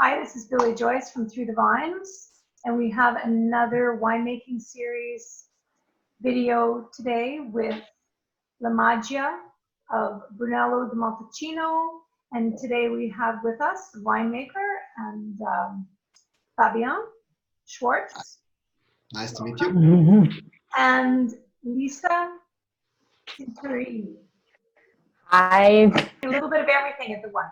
Hi, this is Billy Joyce from Through the Vines, and we have another winemaking series video today with La Magia of Brunello di Montalcino, and today we have with us the winemaker and Fabian Schwarz. Nice to meet you. And Lisa Tinturini. Hi. A little bit of everything at the winery.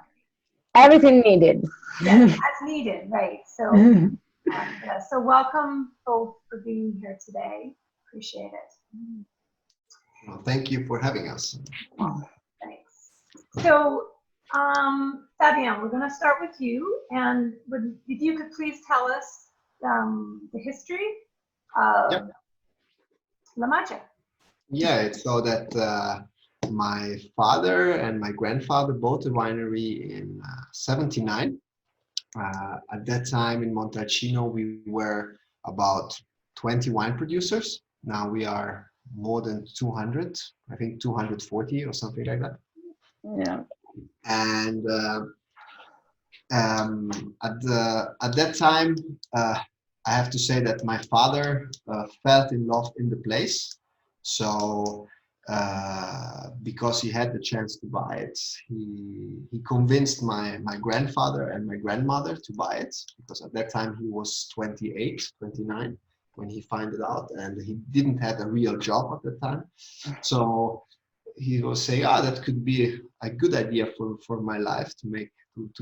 Everything needed. Yes, as needed, right. So, so welcome both for being here today. Appreciate it. Well, thank you for having us. Thanks. So, Fabian, we're going to start with you, and if you could please tell us the history of La Magia. Yeah, it's so that my father and my grandfather bought a winery in 79. At that time in Montalcino, we were about 20 wine producers. Now we are more than 200, I think 240 or something like that. Yeah. And at that time, I have to say that my father fell in love in the place. So because he had the chance to buy it, he convinced my grandfather and my grandmother to buy it, because at that time he was 28, 29 when he found it out, and he didn't have a real job at the time. So he was saying, that could be a good idea for my life to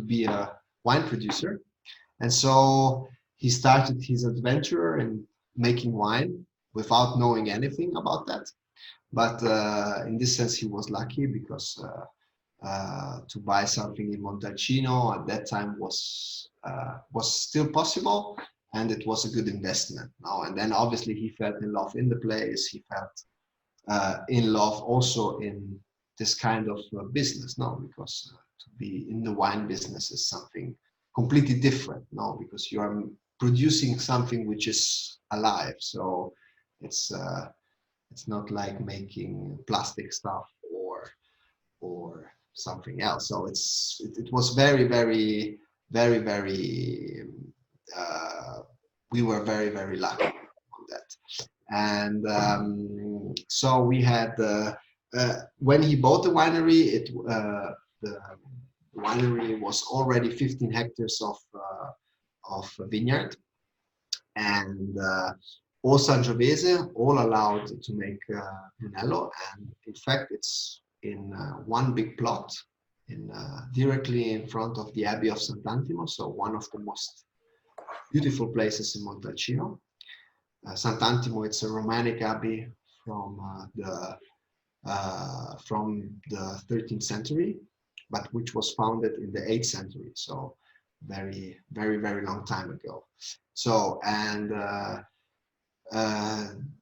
be a wine producer. And so he started his adventure in making wine without knowing anything about that. But in this sense, he was lucky, because to buy something in Montalcino at that time was still possible, and it was a good investment. And then obviously he fell in love in the place. He felt in love also in this kind of business, because to be in the wine business is something completely different, because you are producing something which is alive. So it's not like making plastic stuff or something else. So it was very, very, very, very. We were very, very lucky on that. And so we had when he bought the winery, the winery was already 15 hectares of vineyard, and all Sangiovese, all allowed to make Brunello. And in fact, it's in one big plot directly in front of the Abbey of Sant'Antimo, so one of the most beautiful places in Montalcino. Sant'Antimo, it's a Romanic abbey from the 13th century, but which was founded in the 8th century, so very, very, very long time ago. So, and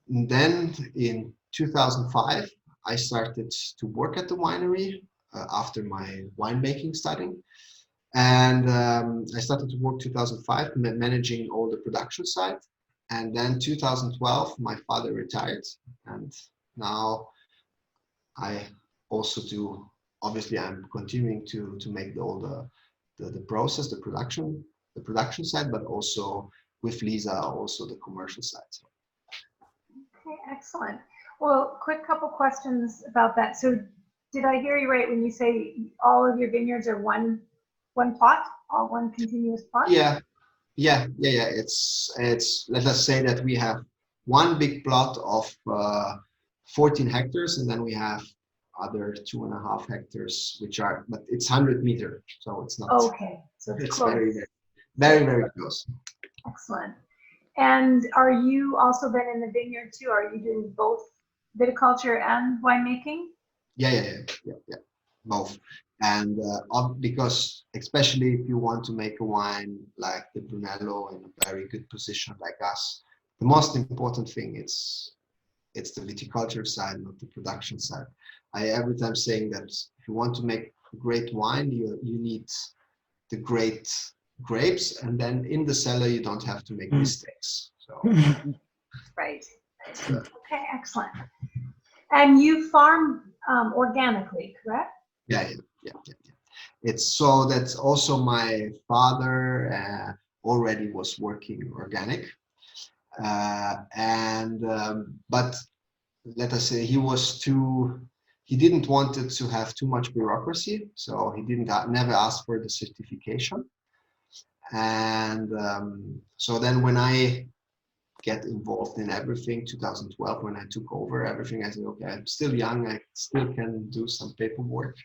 then in 2005, I started to work at the winery after my winemaking studying. And I started to work 2005, managing all the production side. And then 2012, my father retired. And now I also do, obviously I'm continuing to make all the process, the production side, but also with Lisa, also the commercial side. So. Okay, excellent. Well, quick couple questions about that. So did I hear you right when you say all of your vineyards are one plot, all one continuous plot? Yeah. It's let us say that we have one big plot of 14 hectares, and then we have other 2.5 hectares, which are, but it's 100 meters, so it's not. Okay, so it's close. very, very, very close. Excellent. And are you also been in the vineyard too? Are you doing both viticulture and winemaking? Yeah, both. And because especially if you want to make a wine like the Brunello in a very good position like us, the most important thing it's the viticulture side, not the production side. I every time saying that if you want to make great wine, you need the great grapes, and then in the cellar you don't have to make mistakes. So right. Okay, excellent. And you farm organically, correct? Yeah. it's so that's also my father already was working organic, but let us say he didn't want it to have too much bureaucracy, so he didn't never ask for the certification. And so then when I get involved in everything, 2012, when I took over everything, I said, okay, I'm still young, I still can do some paperwork.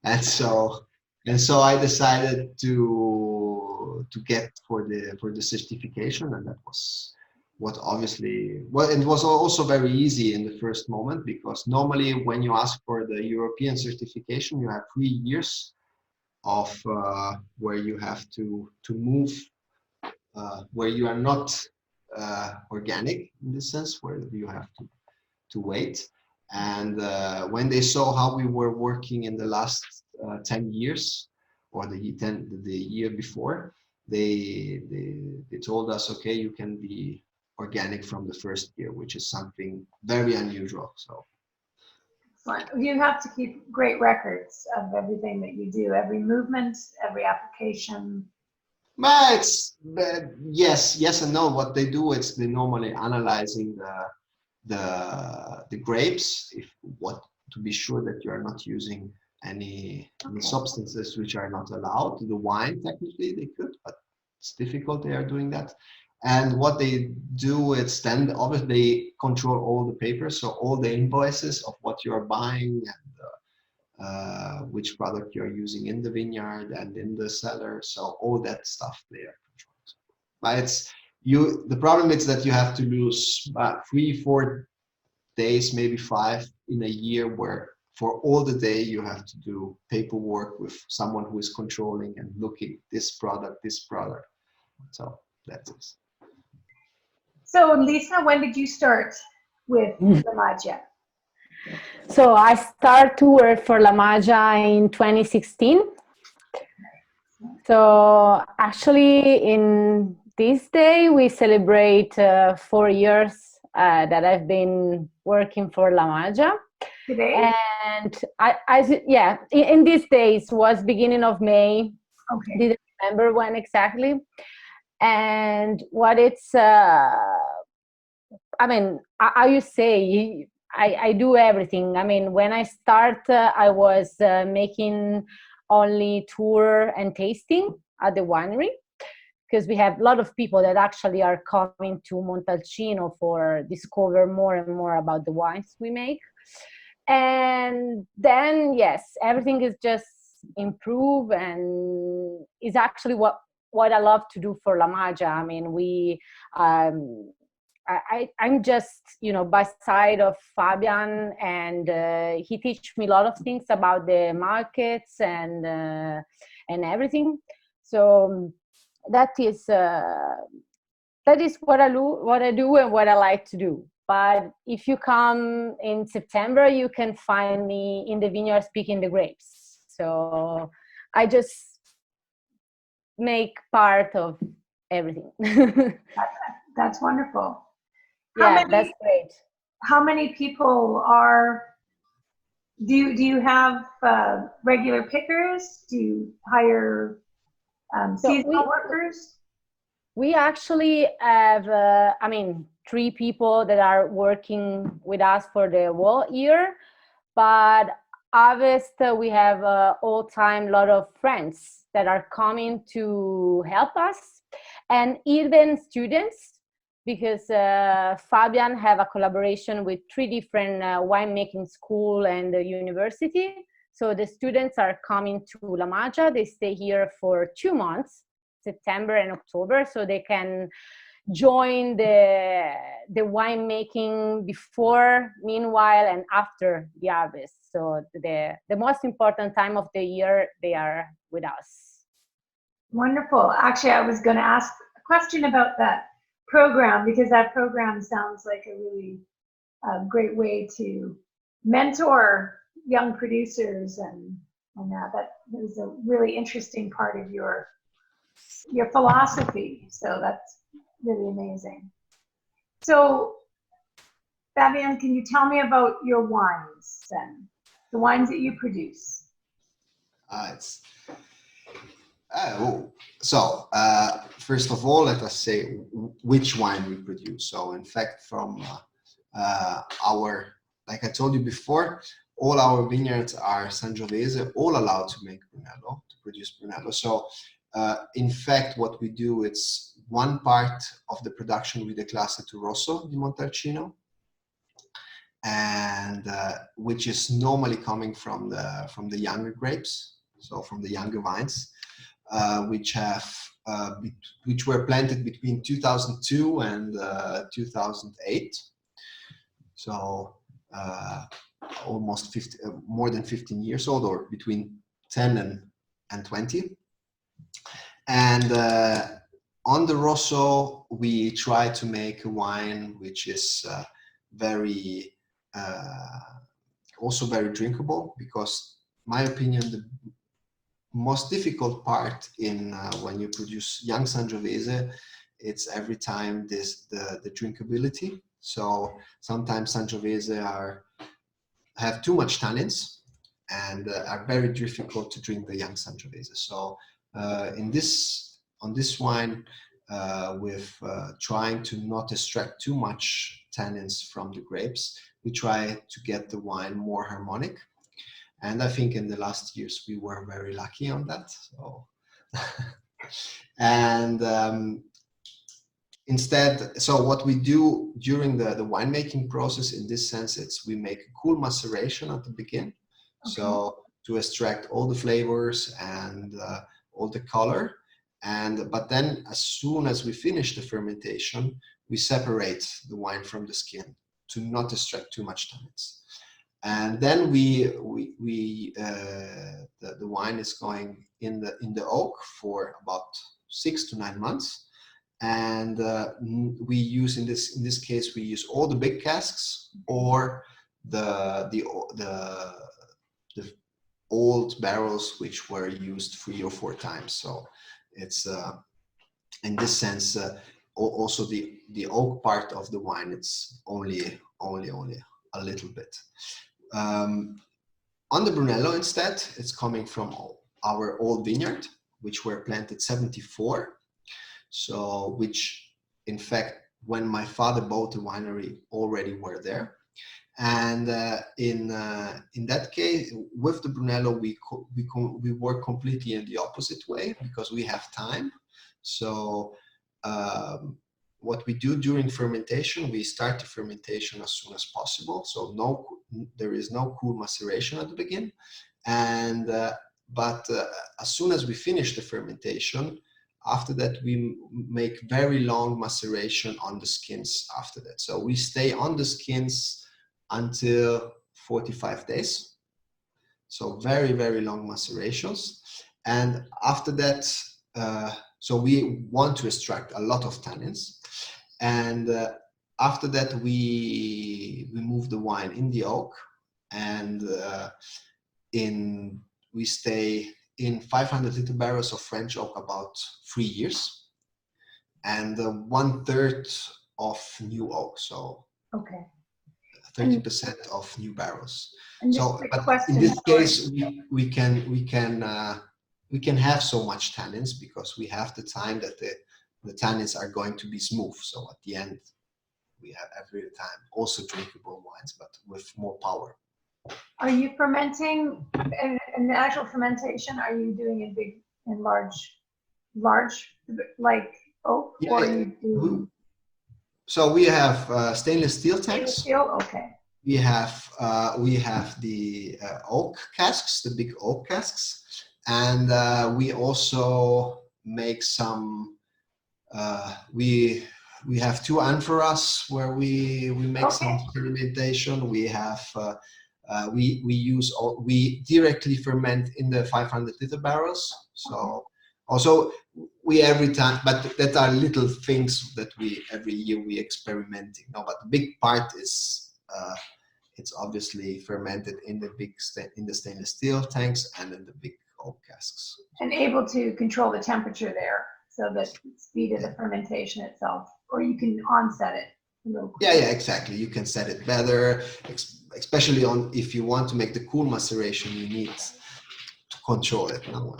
and so I decided to get for the certification, and that was what obviously, well, it was also very easy in the first moment, because normally when you ask for the European certification, you have 3 years of where you have to move, where you are not organic in this sense, where you have to wait. And when they saw how we were working in the last 10 years, or the year before, they told us, okay, you can be organic from the first year, which is something very unusual. So you have to keep great records of everything that you do, every movement, every application. but it's yes and no. What they do is they normally analyzing the grapes, to be sure that you are not using any substances which are not allowed. The wine, technically they could, but it's difficult they are doing that. And what they do is then obviously they control all the papers, so all the invoices of what you are buying, and which product you're using in the vineyard and in the cellar, so all that stuff they are controlled. But the problem is that you have to lose 3-4 days, maybe 5 in a year, where for all the day you have to do paperwork with someone who is controlling and looking this product. So that's it. So Lisa, when did you start with La Magia? So I started to work for La Magia in 2016. So actually in this day we celebrate 4 years that I've been working for La Magia. Today? And in these days was beginning of May. Okay. Didn't remember when exactly. And what it's, I do everything. I mean, when I start, I was making only tour and tasting at the winery, because we have a lot of people that actually are coming to Montalcino for discover more and more about the wines we make. And then, yes, everything is just improve, and is actually what I love to do for La Magia. I mean, I'm just, by side of Fabian, and he teach me a lot of things about the markets and everything. So that is what I do and what I like to do. But if you come in September, you can find me in the vineyard picking the grapes. So I just make part of everything. That's wonderful. That's great. How many people do you have regular pickers? Do you hire seasonal workers? We actually have, 3 people that are working with us for the whole year, but obviously we have all time lot of friends that are coming to help us, and even students, because Fabian have a collaboration with 3 different winemaking school and the university. So the students are coming to La Magia. They stay here for 2 months, September and October, so they can join the winemaking before, meanwhile, and after the harvest. So the most important time of the year, they are with us. Wonderful. Actually, I was going to ask a question about that program, because that program sounds like a really great way to mentor young producers, and that is a really interesting part of your philosophy. So that's really amazing. So Fabian, can you tell me about your wines then? the wines that you produce? First of all, let us say which wine we produce. So in fact, from like I told you before, all our vineyards are Sangiovese, all allowed to make Brunello, to produce Brunello. So in fact, what we do, it's one part of the production we declass to Rosso di Montalcino, and which is normally coming from the younger grapes, so from the younger vines, which were planted between 2002 and 2008. So almost more than 15 years old, or between 10 and 20. And on the Rosso, we try to make a wine which is also very drinkable, because my opinion, the most difficult part in when you produce young Sangiovese, it's every time the drinkability. So sometimes Sangiovese have too much tannins and are very difficult to drink the young Sangiovese. So on this wine, with trying to not extract too much tannins from the grapes, we try to get the wine more harmonic. And I think in the last years we were very lucky on that. So and instead, so what we do during the winemaking process, in this sense, it's we make a cool maceration at the beginning. Okay. So to extract all the flavors and all the color. But then as soon as we finish the fermentation, we separate the wine from the skin to not extract too much tannins. And then the wine is going in the oak for about 6 to 9 months. And we use in this case, we use all the big casks or the old barrels which were used 3 or 4 times. So it's in this sense also the oak part of the wine, it's only a little bit. On the Brunello instead, it's coming from our old vineyard, which were planted 74. So which in fact, when my father bought the winery, already were there. And in that case, with the Brunello, we work completely in the opposite way, because we have time. So what we do during fermentation, we start the fermentation as soon as possible. So there is no cool maceration at the beginning. And but as soon as we finish the fermentation, after that we make very long maceration on the skins after that. So we stay on the skins until 45 days. So very, very long macerations. And after that, so we want to extract a lot of tannins. And after that, we move the wine in the oak, and we stay in 500 liter barrels of French oak about 3 years, and 1/3 of new oak. So okay, 30% of new barrels. And so, but in this case, we can have so much tannins because we have the time that the tannins are going to be smooth. So at the end, we have every time also drinkable wines, but with more power. Are you fermenting in the actual fermentation? Are you doing it big and large like oak? Yeah, or you do... So we have stainless steel tanks. Stainless steel, okay. We have the oak casks, the big oak casks, and we also make some. We have 2 amphoras where we make some fermentation. We have we directly ferment in the 500 liter barrels. So also we every time, but that are little things that we every year we experimenting. No, but the big part is it's obviously fermented in the stainless steel tanks and in the big oak casks. And able to control the temperature there, so that the speed of the fermentation itself, or you can onset it a little quicker. Yeah, exactly. You can set it better. especially on if you want to make the cool maceration, you need to control it. Now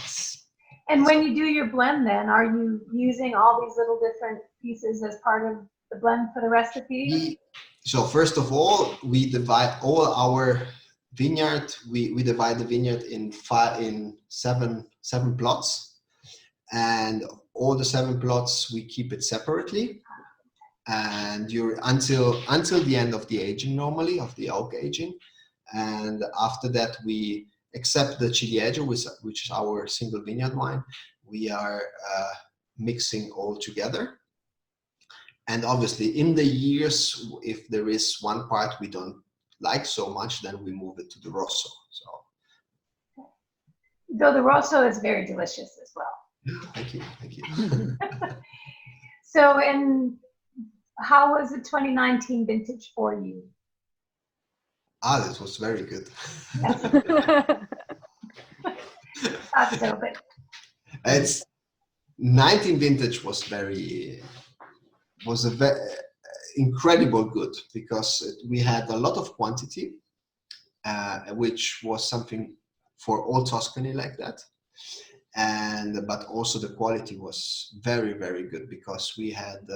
and when you do your blend, then are you using all these little different pieces as part of the blend for the recipe? So first of all, we divide all our vineyard. We divide the vineyard in seven plots, and all the 7 plots we keep it separately. And you're until the end of the aging, normally of the oak aging, and after that we accept the ciliegia, which is our single vineyard wine. We are mixing all together, and obviously in the years, if there is one part we don't like so much, then we move it to the rosso. So Though the rosso is very delicious as well. thank you. So, and how was the 2019 vintage for you? This was very good. Thought so, but It's 19 vintage was incredible good, because we had a lot of quantity, which was something for all Tuscany like that. But also the quality was very, very good, because we had,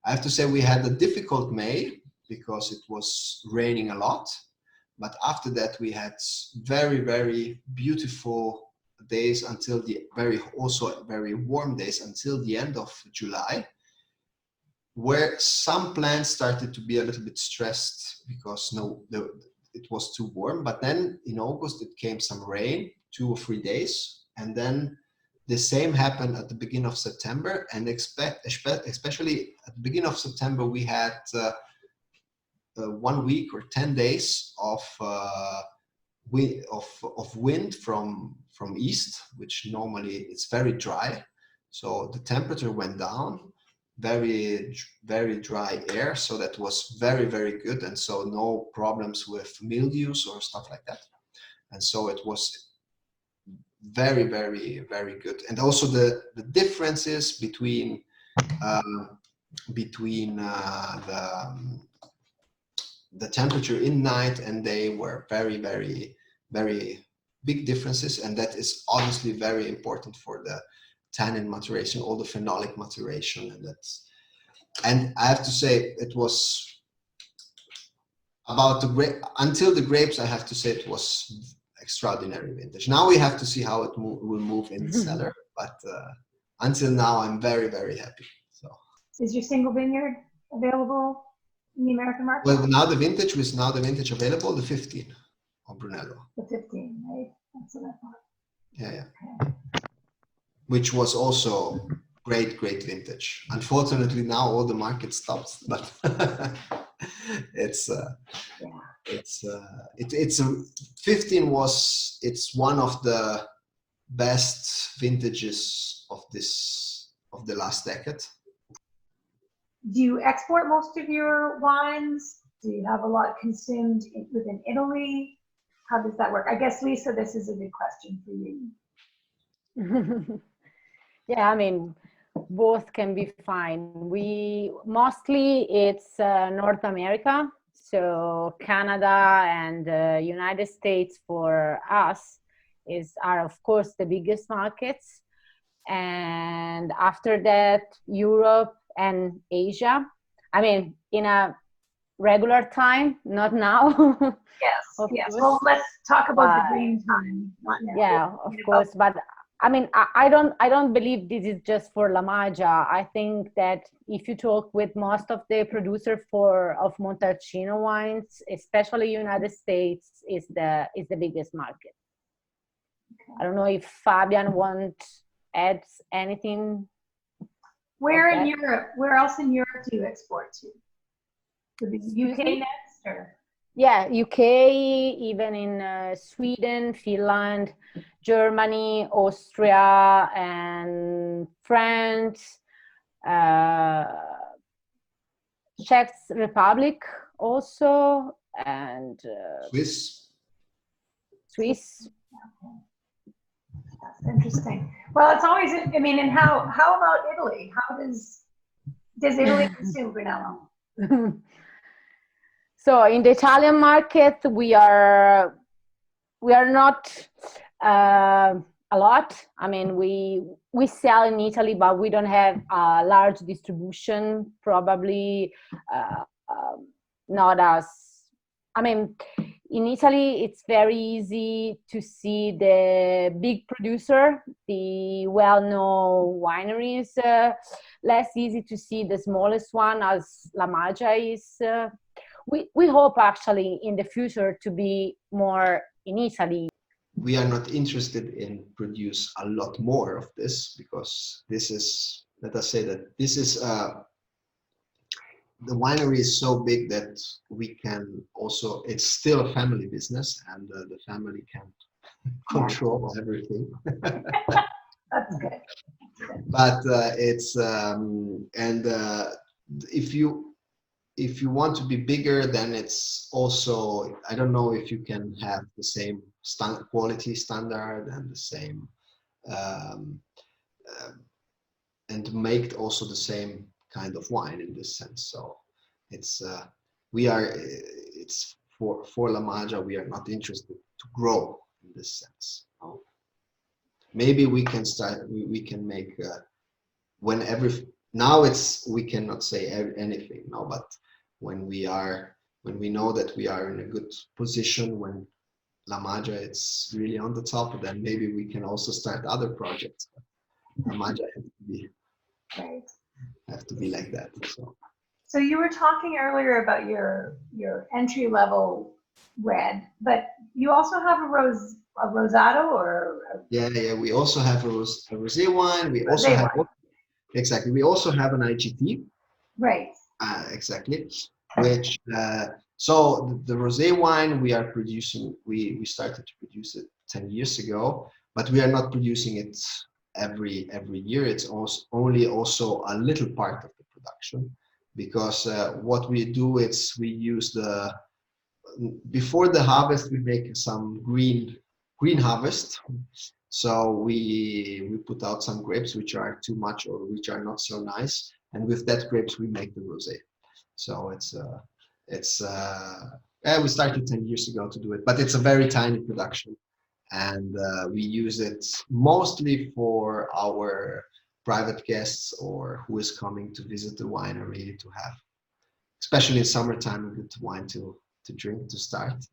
I have to say, we had a difficult May because it was raining a lot. But after that, we had very, very beautiful days until also very warm days until the end of July, where some plants started to be a little bit stressed because it was too warm. But then in August, it came some rain, 2 or 3 days. And then the same happened at the beginning of September. And especially at the beginning of September, we had 1 week or 10 days of wind from east, which normally it's very dry. So the temperature went down, very, very dry air. So that was very, very good. And so no problems with mildews or stuff like that. And so it was very, very, very good. And also the differences between the temperature in night and day were very, very, very big differences. And that is obviously very important for the tannin maturation, all the phenolic maturation. And I have to say, it was about until the grapes, I have to say it was extraordinary vintage. Now we have to see how it will move in the cellar, but until now I'm very, very happy. So is your single vineyard available in the American market? Well, now the vintage available, the 15 of Brunello. The 15, right? That's what I thought. Yeah. Okay. Which was also great vintage. Unfortunately, now all the market stops, but it's 15 it's one of the best vintages of the last decade. Do you export most of your wines? Do you have a lot consumed within Italy? How does that work? I guess, Lisa, this is a good question for you. Yeah, I mean, both can be fine. Mostly it's North America, so Canada and United States for us are of course the biggest markets, and after that Europe and Asia. I mean, in a regular time, not now. Yes, yes. Well, let's talk about the green time. Not now. Yeah, of course. But I mean, I don't believe this is just for La Magia. I think that if you talk with most of the producers of Montalcino wines, especially United States, is the biggest market. Okay. I don't know if Fabian wants add anything. Where in Europe? Where else in Europe do you export to? To the UK next, or? Yeah, UK, even in Sweden, Finland, Germany, Austria, and France, Czech Republic also, and Swiss. That's interesting. Well, it's always, I mean, and how about Italy? How does Italy consume Brunello? So in the Italian market, we are not a lot. I mean, we sell in Italy, but we don't have a large distribution. Probably not as. I mean, in Italy, it's very easy to see the big producer, the well-known wineries. Less easy to see the smallest one, as La Magia is. We hope actually in the future to be more in Italy. We are not interested in produce a lot more of this, because this is, let us say that this is the winery is so big that we can also, it's still a family business, and the family can control everything. That's good. But if you want to be bigger, then it's also, I don't know if you can have the same quality standard and the same and make also the same kind of wine in this sense. So it's it's for La Magia, we are not interested to grow in this sense. Maybe we can start, we can make now we cannot say anything now, but when we know that we are in a good position, when La Magia it's really on the top, then maybe we can also start other projects. La Magia have to be like that. So you were talking earlier about your entry level red, but you also have a rosado or yeah, we also have a rosé wine. We also have wine. Exactly. We also have an IGT. Right. Exactly. Which so the rosé wine we are producing, we started to produce it 10 years ago, but we are not producing it every year. It's only also a little part of the production, because what we do is we use before the harvest we make some green harvest. So we put out some grapes which are too much or which are not so nice, and with that grapes we make the rosé. So we started 10 years ago to do it, but it's a very tiny production, and we use it mostly for our private guests or who is coming to visit the winery to have, especially in summertime, a good wine to drink to start.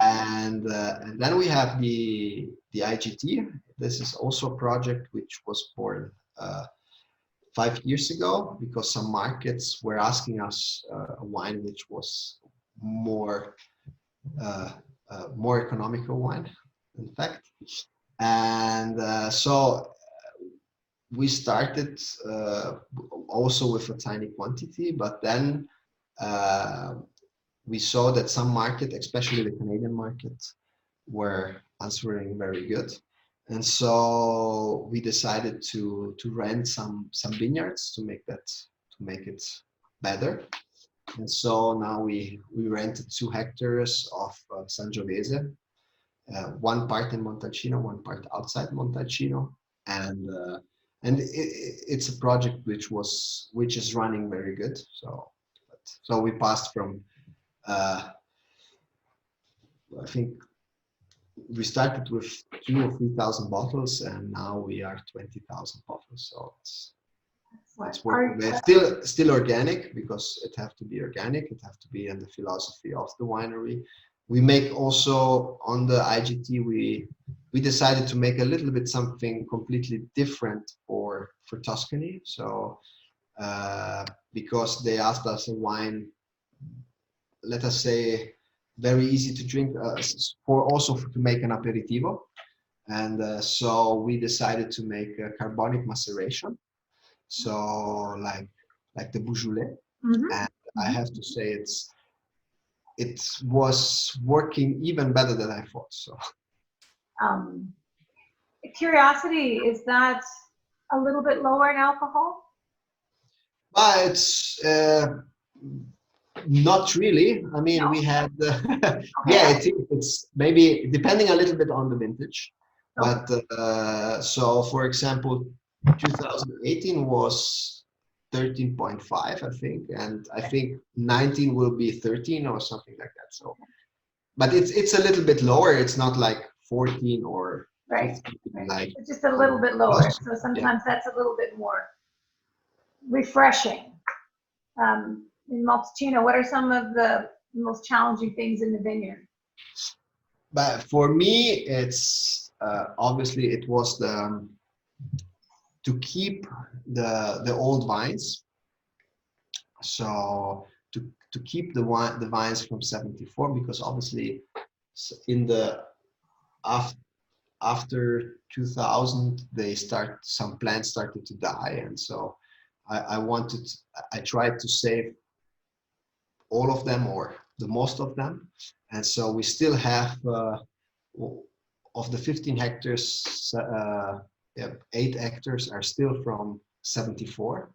And then we have the IGT. This is also a project which was born 5 years ago, because some markets were asking us a wine which was more economical wine, in fact. And so we started also with a tiny quantity, but then we saw that some market, especially the Canadian market, were answering very good. And so we decided to rent some vineyards to make it better. And so now we rented 2 hectares of Sangiovese, one part in Montalcino, one part outside Montalcino, and it's a project which is running very good. So we passed from I think we started with 2,000 or 3,000 bottles, and now we are 20,000 bottles. So it's working. Still organic, because it have to be organic. It have to be in the philosophy of the winery. We make also on the IGT. We decided to make a little bit something completely different for Tuscany. So because they asked us a wine, let us say, very easy to drink, to make an aperitivo, and so we decided to make a carbonic maceration, so like the Beaujolais. And I have to say it was working even better than I thought. So curiosity, is that a little bit lower in alcohol? But it's not really. I mean, no. We had yeah, it's maybe depending a little bit on the vintage, but so for example 2018 was 13.5, I think, and I think 19 will be 13 or something like that. So, but it's a little bit lower. It's not like 14 or Right. 15, like It's just a little bit lower. close. So sometimes that's a little bit more refreshing. In Montalcino, what are some of the most challenging things in the vineyard? But for me, it's obviously it was to keep the old vines. So to keep the vines from 74, because obviously in the after 2000 some plants started to die, and so I tried to save all of them or the most of them, and so we still have of the 15 hectares, 8 hectares are still from 74,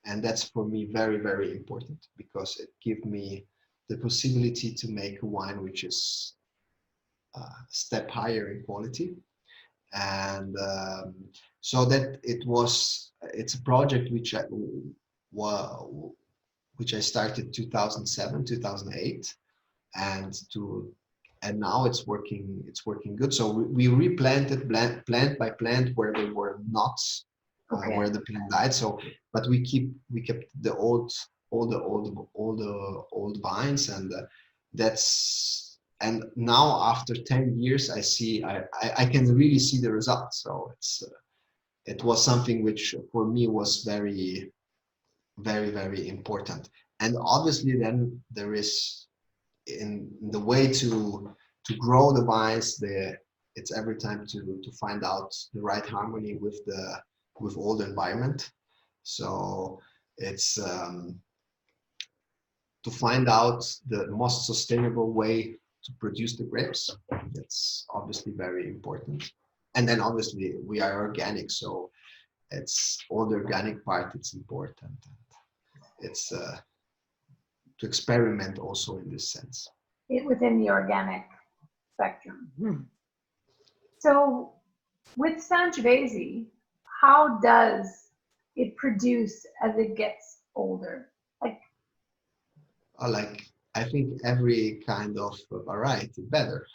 and that's for me very, very important, because it gives me the possibility to make a wine which is a step higher in quality. And so that it's a project which I started 2007, 2008, and now it's working good. So we replanted plant by plant where there were knots, where the plant died. So, but we kept the old vines, and and now after 10 years I can really see the results. So it was something which for me was very, very, very important. And obviously then there is, in the way to grow the vines, it's every time to find out the right harmony with all the environment. So it's to find out the most sustainable way to produce the grapes. That's obviously very important. And then obviously we are organic, so it's all the organic part. It's important. It's to experiment also in this sense. Within the organic spectrum. So with Sangiovese, how does it produce as it gets older? Like I think every kind of variety better.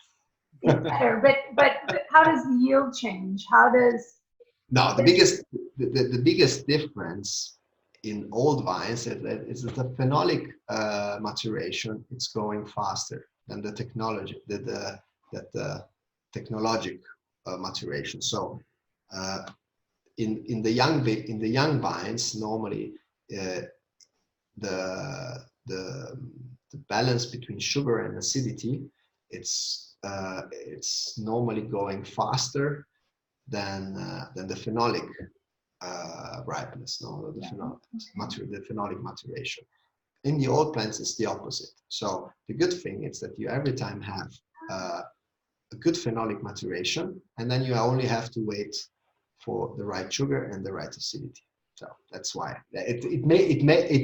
It's better, but how does the yield change? How does the biggest difference in old vines is that the phenolic maturation, it's going faster than the technology, the technologic maturation. So in the young vines, normally the balance between sugar and acidity, it's normally going faster than the phenolic ripeness, the phenolic maturation. In the old plants, it's the opposite. So the good thing is that you every time have a good phenolic maturation, and then you only have to wait for the right sugar and the right acidity. So that's why it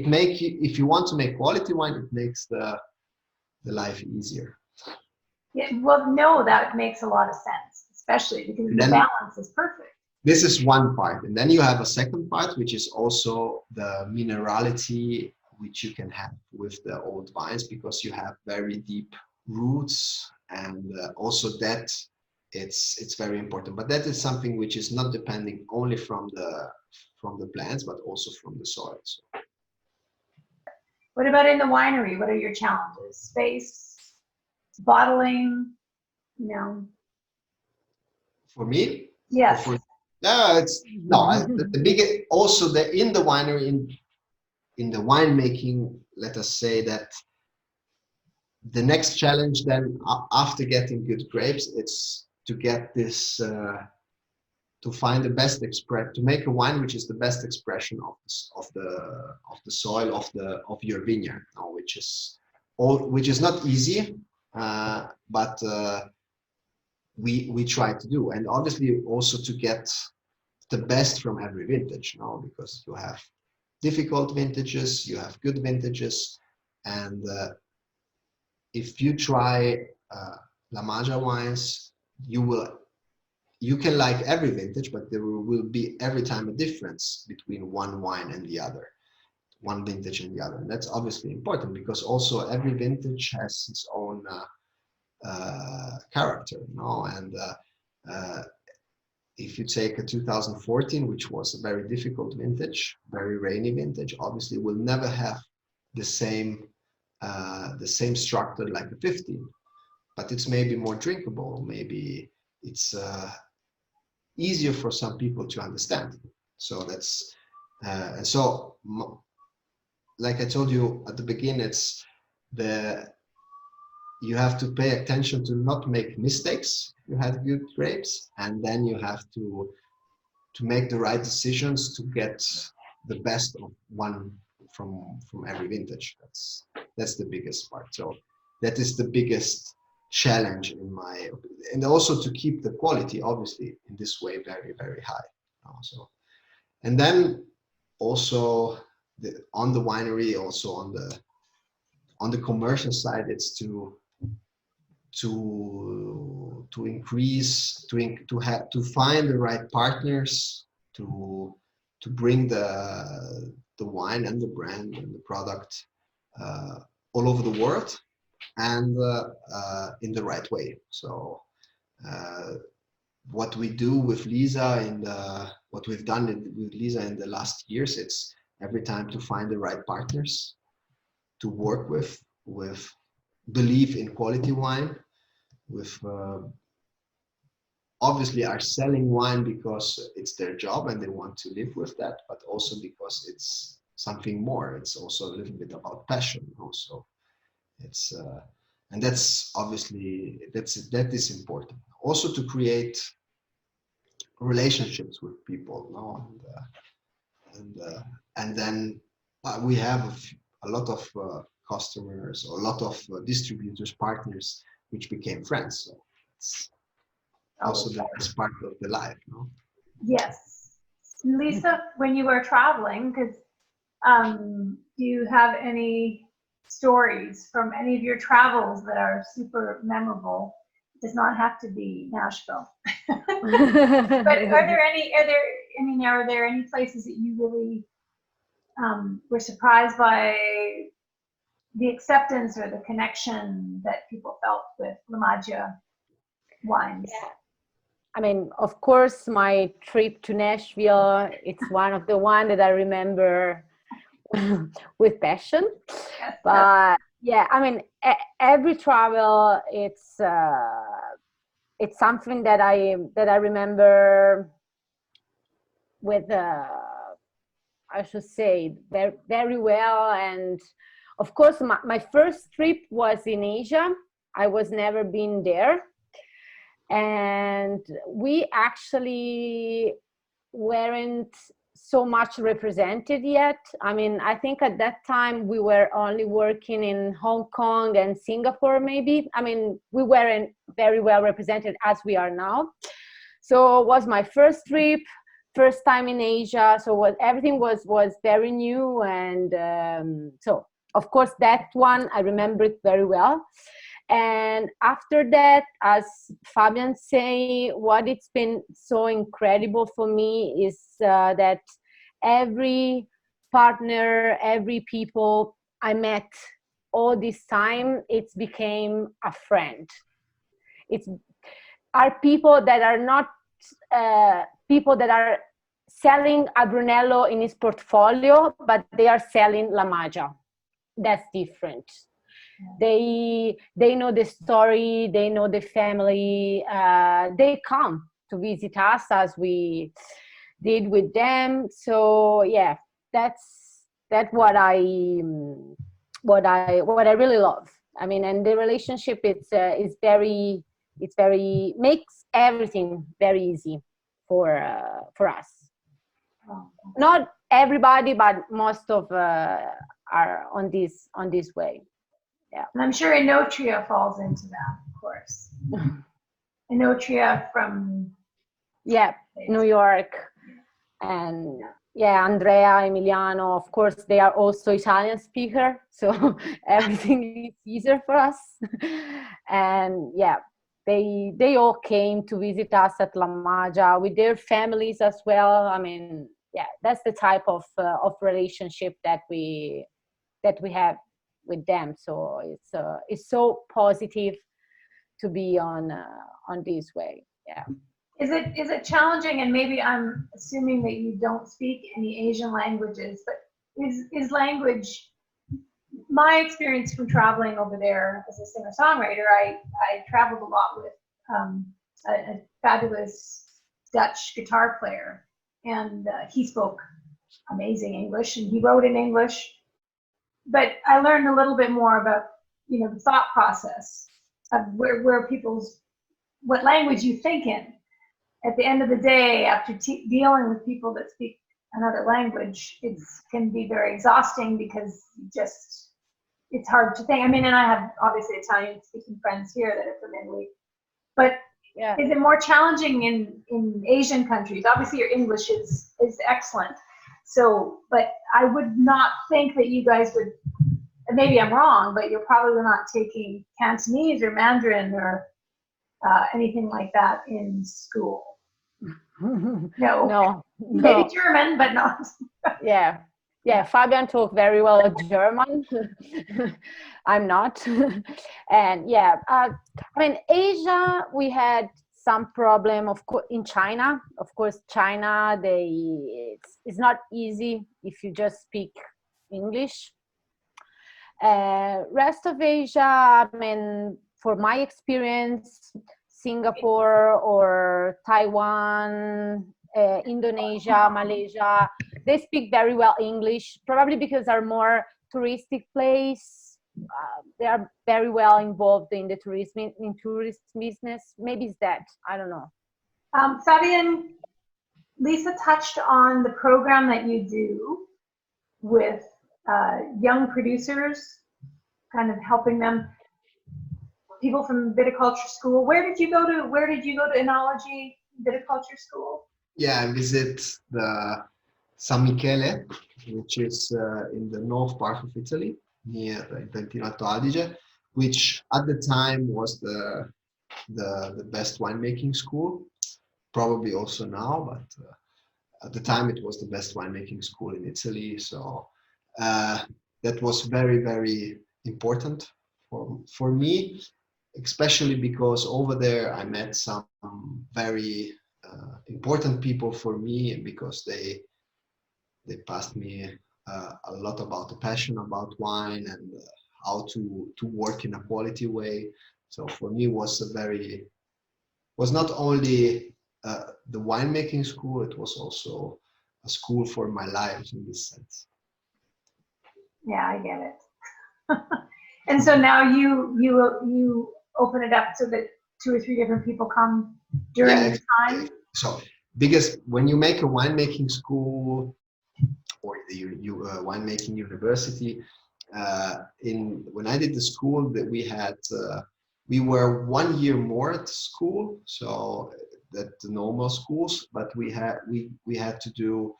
make you, if you want to make quality wine, it makes the life easier. Yeah, well, no, that makes a lot of sense, especially because the balance is perfect. This is one part, and then you have a second part, which is also the minerality which you can have with the old vines, because you have very deep roots, and also that it's very important. But that is something which is not depending only from the plants, but also from the soil. So. What about in the winery? What are your challenges? Space, bottling, For me? Yes. The biggest, also in the winery, in the winemaking, let us say that the next challenge then after getting good grapes, it's to get this to find the best to make a wine which is the best expression of the soil of your vineyard, which is not easy, but we try to do. And obviously also to get the best from every vintage, because you have difficult vintages, you have good vintages, and if you try La Magia wines, you can like every vintage, but there will be every time a difference between one wine and the other. one vintage and the other. And that's obviously important because also every vintage has its own character, you know. And if you take a 2014, which was a very difficult vintage, very rainy vintage, obviously will never have the same structure like a 15, but it's maybe more drinkable. Maybe it's easier for some people to understand. So that's and so, like I told you at the beginning, it's you have to pay attention to not make mistakes. You had good grapes, and then you have to make the right decisions to get the best of one from every vintage. That's the biggest part. So that is the biggest challenge in my opinion, and also to keep the quality obviously in this way very, very high. So, and then also on the winery, also on the commercial side, it's to increase, to find the right partners to bring the wine and the brand and the product all over the world, and in the right way. So what we do with Lisa what we've done with Lisa in the last years, it's every time to find the right partners to work with believe in quality wine, with obviously are selling wine because it's their job and they want to live with that, but also because it's something more. It's also a little bit about passion also. It's and that's obviously that is important. Also to create relationships with people, no? And then we have a lot of customers, or a lot of distributors, partners, which became friends. So it's also that's part of the life, no? Yes. Lisa, when you were traveling, because do you have any stories from any of your travels that are super memorable? It does not have to be Nashville. But are there any places that you really were surprised by the acceptance or the connection that people felt with La Magia wines? Yeah. I mean, of course, my trip to Nashville, it's one of the one that I remember with passion. Yes. But yeah, I mean, every travel, it's something that I remember with I should say very, very well. And of course, my first trip was in Asia. I was never been there. And we actually weren't so much represented yet. I mean, I think at that time we were only working in Hong Kong and Singapore, maybe. I mean, we weren't very well represented as we are now. So it was my first trip, first time in Asia. So everything was very new. And so, of course, that one, I remember it very well. And after that, as Fabian say, what it's been so incredible for me is that every partner, every people I met all this time, it's became a friend. It's are people that are not people that are selling a Brunello in his portfolio, but they are selling La Magia. That's different. They know the story, they know the family, they come to visit us as we did with them. So yeah, that's what I really love. I mean, and the relationship is very makes everything very easy for us. Not everybody, but most of are on this way. Yeah. And I'm sure Enotria falls into that, of course. Enotria from New York, and Andrea, Emiliano, of course, they are also Italian speaker, so everything is easier for us. And they all came to visit us at La Magia with their families as well. I mean, yeah, that's the type of relationship that we have with them. So it's so positive to be on this way. Yeah. Is it challenging? And maybe I'm assuming that you don't speak any Asian languages, but is language? My experience from traveling over there as a singer-songwriter, I traveled a lot with a fabulous Dutch guitar player, and he spoke amazing English, and he wrote in English. But I learned a little bit more about, you know, the thought process of where what language you think in. At the end of the day, after dealing with people that speak another language, it can be very exhausting because it's hard to think. I mean, and I have obviously Italian speaking friends here that are from Italy, but Yeah. is it more challenging in Asian countries? Obviously your English is excellent. So, but I would not think that you guys would, and maybe I'm wrong, but you're probably not taking Cantonese or Mandarin or anything like that in school. No. Maybe German, but not. Yeah, Fabian talked very well German. I'm not. And yeah, I mean, Asia, we had some problem, of course, in China. Of course, China, it's not easy if you just speak English. Rest of Asia, I mean, for my experience, Singapore or Taiwan, Indonesia, Malaysia, they speak very well English, probably because they're more touristic place. They are very well involved in the tourist business. Maybe it's that, I don't know. Fabian, Lisa touched on the program that you do with young producers, kind of helping them, people from viticulture school. Where did you go to enology viticulture school? Yeah, I visit the San Michele, which is in the north part of Italy, near Trentino Alto Adige, which at the time was the best winemaking school, probably also now, but at the time it was the best winemaking school in Italy. So that was very, very important for me, especially because over there I met some very important people for me, because they passed me a lot about the passion about wine and how to work in a quality way. So for me was not only the winemaking school, it was also a school for my life in this sense. Yeah, I get it. And so now you open it up so that 2 or 3 different people come during the time? So, because when you make a winemaking school or the winemaking university, when I did the school, that we were 1 year more at school, so that the normal schools, but we had to do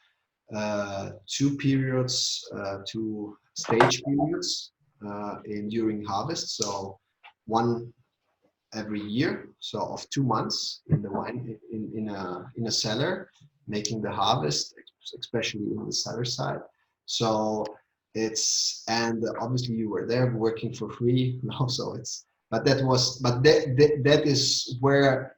2 periods, 2 stage periods during harvest, so 1 every year, so of 2 months in the wine in a cellar, making the harvest, especially in the cellar side. So and obviously you were there working for free, so that is where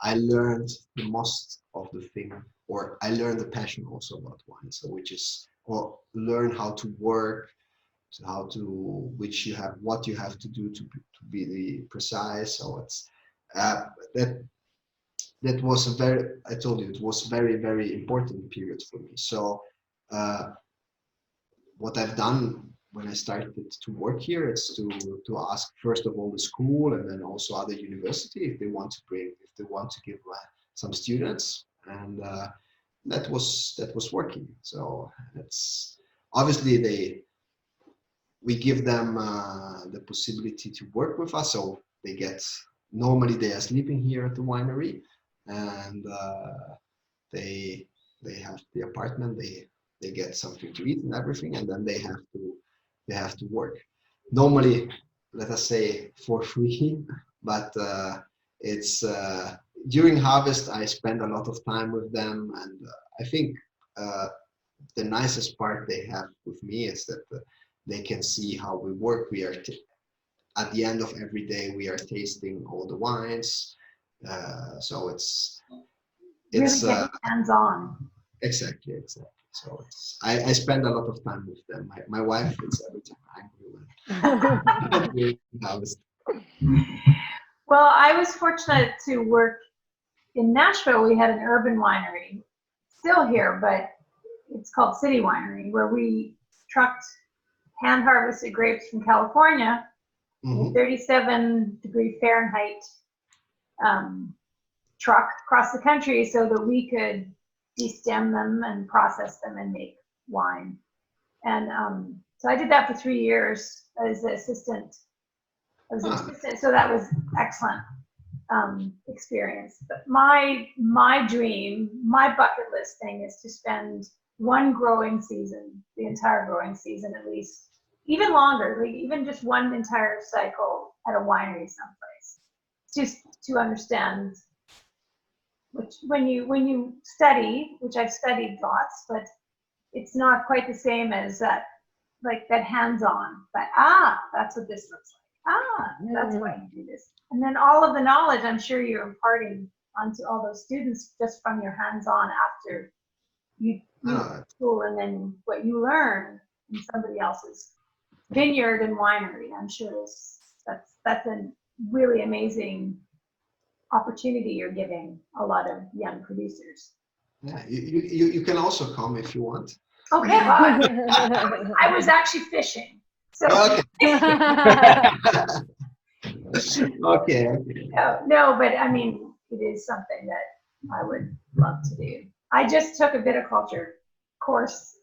I learned the most of the thing, or I learned the passion also about wine. So or learn how to work, what you have to do to be precise. So it's that was I told you, it was very, very important period for me. So what I've done when I started to work here is to ask first of all the school, and then also other university, if they want to give some students, and that was working. So it's obviously we give them the possibility to work with us, so normally they are sleeping here at the winery, and they have the apartment, they get something to eat and everything, and then they have to work. Normally, let us say for free, but it's during harvest, I spend a lot of time with them, and I think the nicest part they have with me is that they can see how we work. We are at the end of every day, we are tasting all the wines. So it's Really getting hands-on. exactly. So I spend a lot of time with them. My wife is every time angry when harvest. Well, I was fortunate to work in Nashville. We had an urban winery, still here, but it's called City Winery, where we trucked hand harvested grapes from California, in a 37-degree Fahrenheit truck across the country so that we could destem them and process them and make wine. And so I did that for 3 years as an assistant. So that was excellent experience. But my dream, my bucket list thing is to spend one growing season, the entire growing season at least, even longer, like even just one entire cycle at a winery someplace, just to understand. Which when you study, which I've studied lots, but it's not quite the same as that, like that hands-on. But that's what this looks like. That's why you do this. And then all of the knowledge I'm sure you're imparting onto all those students just from your hands-on after you school, and then what you learn in somebody else's vineyard and winery. I'm sure that's a really amazing opportunity you're giving a lot of young producers. Yeah, you can also come if you want. Okay, well, I was actually fishing. So Okay. No, but I mean, it is something that I would love to do. I just took a viticulture course,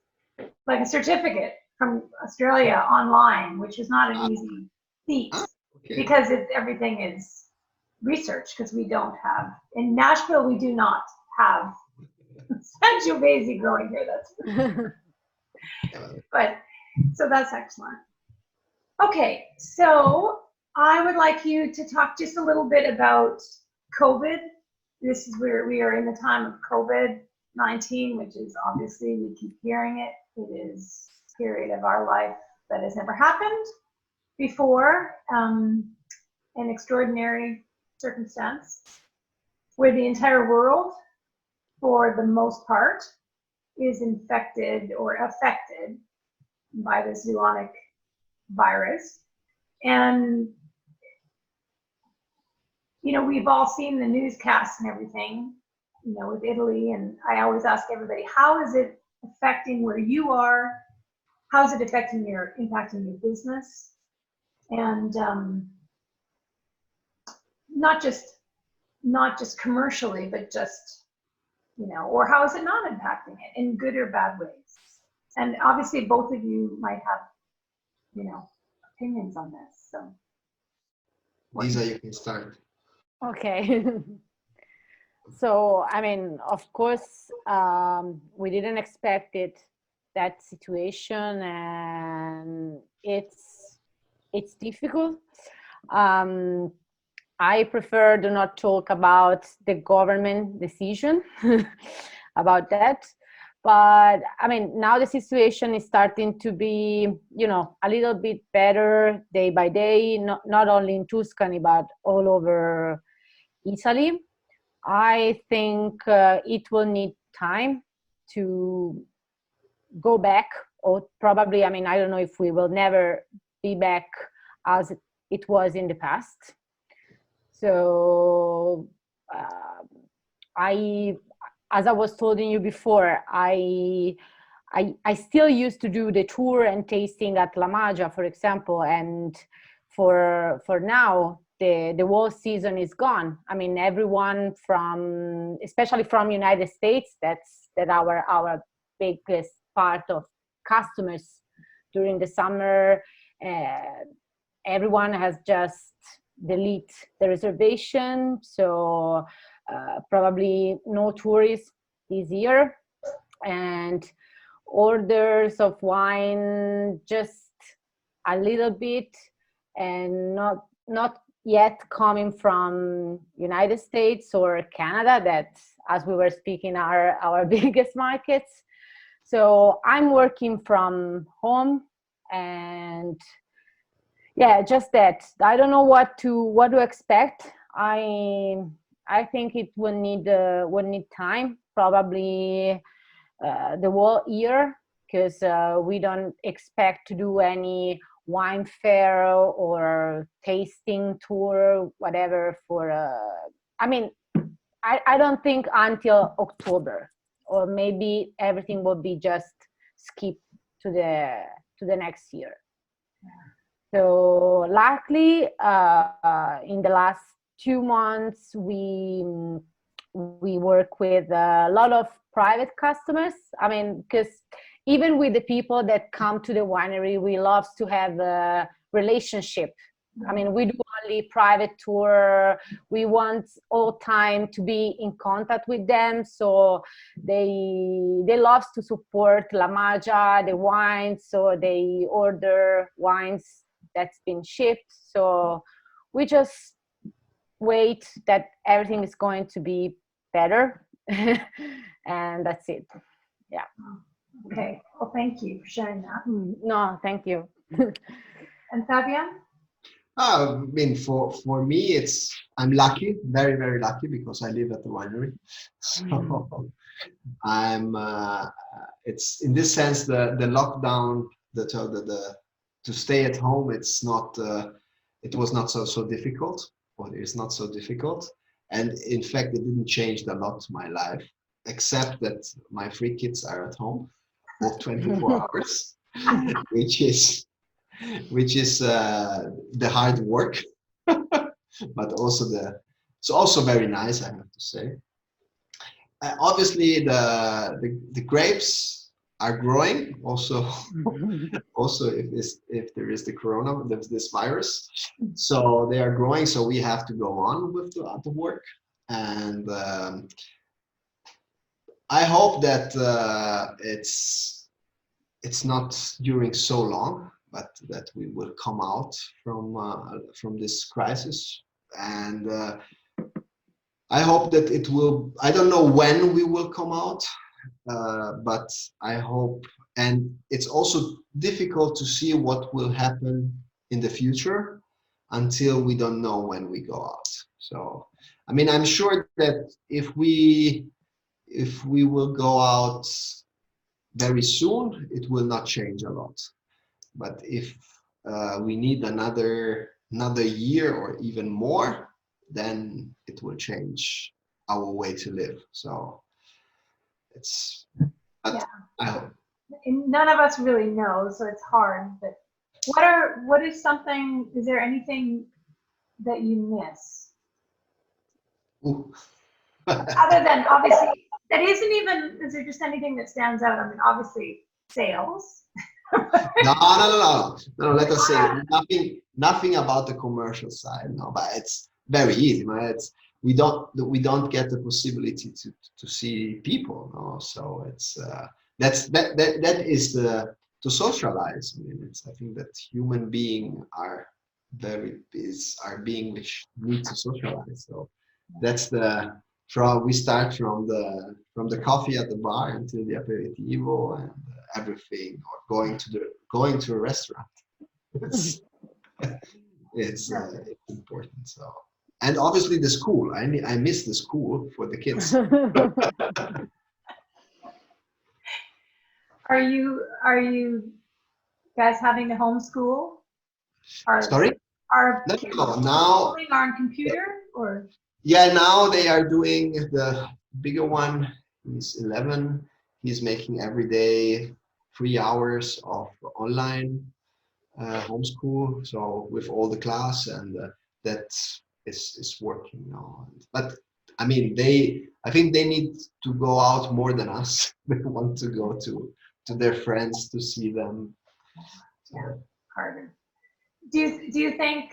like a certificate from Australia online, which is not an easy feat because everything is research, because we don't have, in Nashville, we do not have Sangiovese growing here. But so that's excellent. Okay, so I would like you to talk just a little bit about COVID. This is where we are in the time of COVID-19, which is obviously, we keep hearing it. It is a period of our life that has never happened before, an extraordinary circumstance where the entire world, for the most part, is infected or affected by this zoonotic virus. And we've all seen the newscasts and everything, with Italy, and I always ask everybody, how is it affecting where you are? How is it impacting your business? And not just commercially, but just, or how is it not impacting it in good or bad ways? And obviously both of you might have, opinions on this. So Lisa, you can start. Okay. So, I mean, of course, we didn't expect that situation, and it's difficult. I prefer to not talk about the government decision about that. But I mean, now the situation is starting to be, a little bit better day by day, not only in Tuscany, but all over Italy. I think it will need time to go back, or probably, I mean, I don't know if we will never be back as it was in the past. So as I was telling you before, I still used to do the tour and tasting at La Magia, for example, and for now the whole season is gone. I mean, everyone especially from United States, that our biggest part of customers during the summer, everyone has just delete the reservation, so probably no tourists this year, and orders of wine just a little bit, and not yet coming from United States or Canada, that, as we were speaking, are our biggest markets. So I'm working from home, and yeah, just that. I don't know what to expect. I think it will need time, probably the whole year, because we don't expect to do any wine fair or tasting tour, whatever. I mean, I don't think until October, or maybe everything will be just skipped to the next year. So luckily, in the last 2 months, we work with a lot of private customers. I mean, because even with the people that come to the winery, we love to have a relationship. I mean, we do only private tour. We want all time to be in contact with them. So they love to support La Magia, the wines. So they order wines that's been shipped. So we just wait that everything is going to be better. And that's it. Yeah. Okay. Well, thank you for sharing that. No, thank you. And Fabian? I mean, for me, I'm lucky, very, very lucky, because I live at the winery. So it's in this sense, the lockdown, to stay at home, it was not so difficult, or it's not so difficult. And in fact, it didn't change a lot my life, except that my 3 kids are at home for 24 hours, which is the hard work, but also it's also very nice, I have to say. Obviously, the grapes are growing also. Also, if there is this virus, so they are growing. So we have to go on with the work, and I hope that it's not during so long, but that we will come out from this crisis. And I hope that it will. I don't know when we will come out, but I hope. And it's also difficult to see what will happen in the future until we don't know when we go out. So, I mean, I'm sure that if we will go out very soon, it will not change a lot. But if we need another year or even more, then it will change our way to live. So Yeah. I hope. And none of us really know, so it's hard. But is there anything that you miss? Ooh. Other than, obviously, is there just anything that stands out? I mean, obviously, sales. No. Let us say nothing about the commercial side. No, but it's very easy. Right? We don't get the possibility to see people. No, so it's that is to socialize. I mean, I think that human beings are being which need to socialize. So that's we start from the coffee at the bar until the aperitivo and everything, or going to a restaurant. It's important. So, and obviously the school. I miss the school for the kids. Are you guys having to homeschool? Sorry? Are No, kids now schooling on computer or? Yeah, now they are doing the bigger one. He's 11. He's making every day 3 hours of online homeschool. So with all the class, and that is working now. But I mean, I think they need to go out more than us. They want to go to their friends to see them. So. Yeah, harder. Do you think,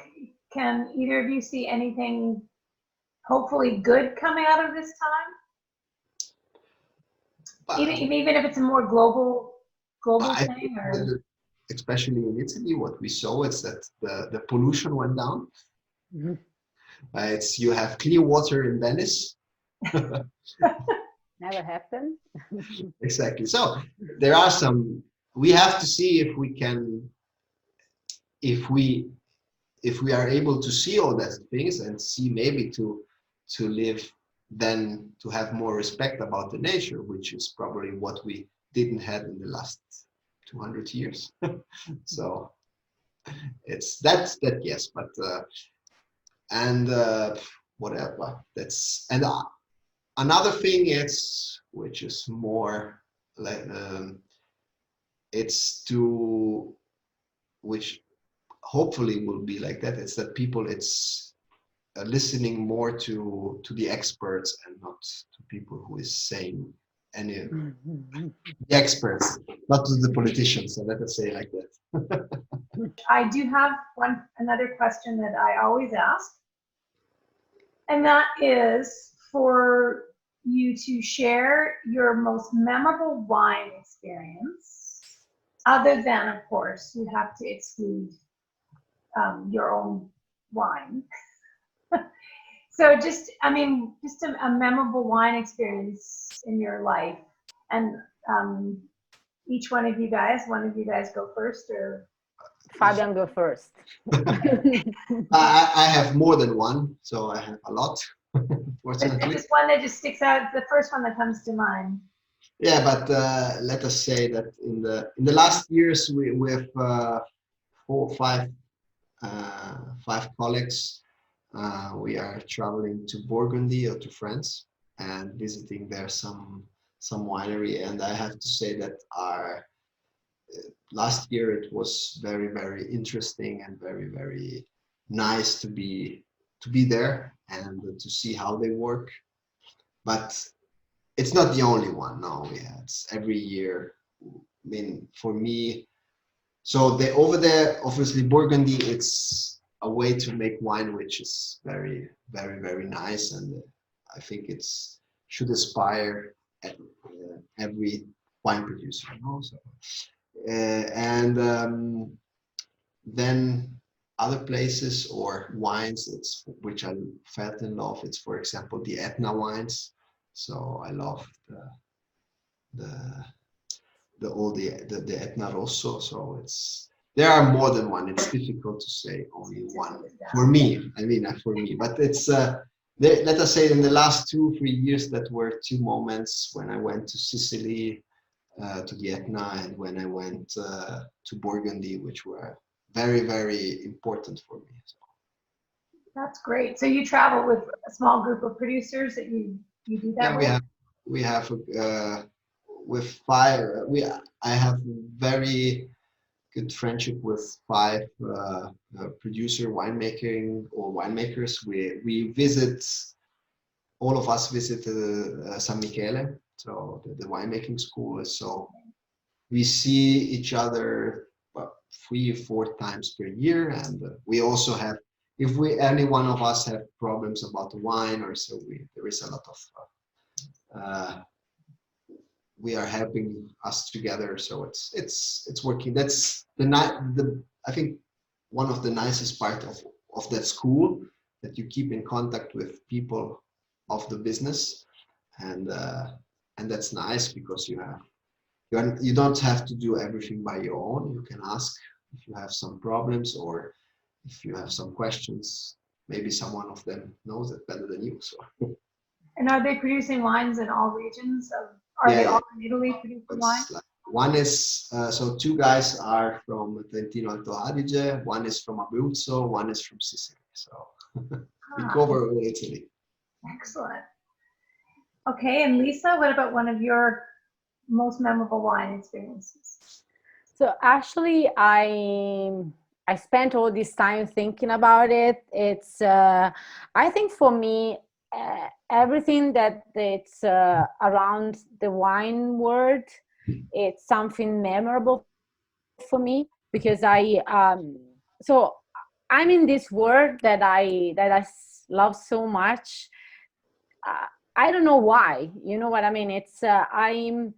can either of you see anything hopefully good coming out of this time? Even if it's a more global thing, or? Especially in Italy, what we saw is that the pollution went down. Mhm. It's you have clear water in Venice. Never happened. Exactly. So there are some. We have to see if we can, if we if we are able to see all those things and see maybe to live, then to have more respect about the nature, which is probably what we didn't have in the last 200 years. So it's that yes, but and whatever. That's and another thing is, which is more like it's to, which hopefully will be like that. It's that people, it's listening more to the experts and not to people who is saying any Mhm. the experts, not to the politicians. So let us say like that. I do have another question that I always ask, and that is for you to share your most memorable wine experience, other than, of course, you have to exclude your own wine. So just, I mean, just a memorable wine experience in your life. And each one of you guys go first, or? Fabian, go first. I have more than one, so I have a lot. Fortunately, Just one that just sticks out, the first one that comes to mind. yeah. But let us say that in the last years, we with 4 or 5 colleagues, we are traveling to Burgundy or to France and visiting there some winery. And I have to say that our last year it was very interesting and very nice to be there and to see how they work. But it's not the only one. No, we had every year. I mean, for me, so they over there, obviously Burgundy, it's a way to make wine which is very nice, and I think it's should inspire every wine producer. You know? So, and then other places or wines, it's which I felt in love. It's for example the Etna wines. So I love the all the Etna Rosso. So it's there are more than one. It's difficult to say only one for me. I mean, for me, but it's let us say in the last 2 or 3 years that were 2 moments when I went to Sicily, to the Etna, and when I went to Burgundy, which were very important for me. So, That's great. So you travel with a small group of producers that you do that yeah, with? we have with 5. I have very good friendship with 5 producer winemaking or winemakers. We visit, all of us visit San Michele, so the winemaking school. So we see each other about 3 or 4 times per year, and we also have, if we any one of us have problems about the wine or so, there is a lot of we are helping us together, so it's working. That's the I think one of the nicest part of that school, that you keep in contact with people of the business, and that's nice because you don't have to do everything by your own. You can ask if you have some problems or if you have some questions. Maybe someone of them knows it better than you. So And are they producing wines in all regions of, are they all in Italy producing wine? like, one is so 2 guys are from Trentino Alto Adige, one is from Abruzzo, one is from Sicily. So we cover all Italy. Excellent. Okay, and Lisa, what about one of your most memorable wine experiences? So actually, I spent all this time thinking about it. It's I think for me, everything that it's around the wine world, it's something memorable for me, because so I'm in this world that I love so much. I don't know why. You know what I mean? It's I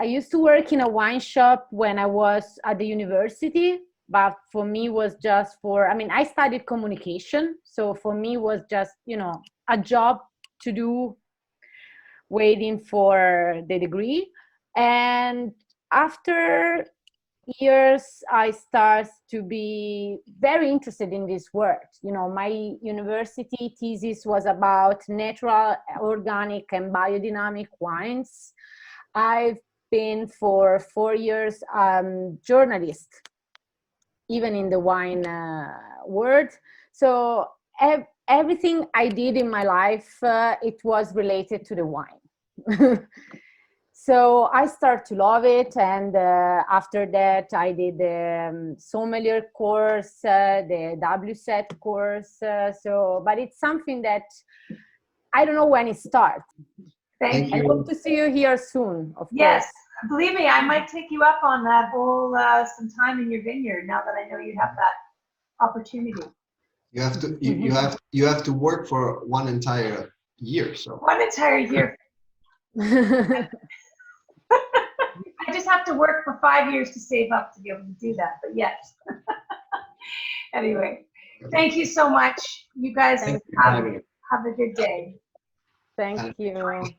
used to work in a wine shop when I was at the university, but for me was just for, I mean, I studied communication, so for me was just, you know, a job to do, waiting for the degree. And after years, I start to be very interested in this work. You know, my university thesis was about natural, organic, and biodynamic wines. I've been for 4 years journalist, even in the wine world. So everything I did in my life, it was related to the wine. So I started to love it, and after that I did the sommelier course, the WSET course. But it's something that I don't know when it starts. Thank I you. hope to see you here soon, of Yes, course. believe me, I might take you up on that whole some time in your vineyard now that I know you have that opportunity. You have to you have to work for one entire year. So One entire year. I just have to work for 5 years to save up to be able to do that, but yes. Anyway, thank you so much. You guys have a good day. Thank you.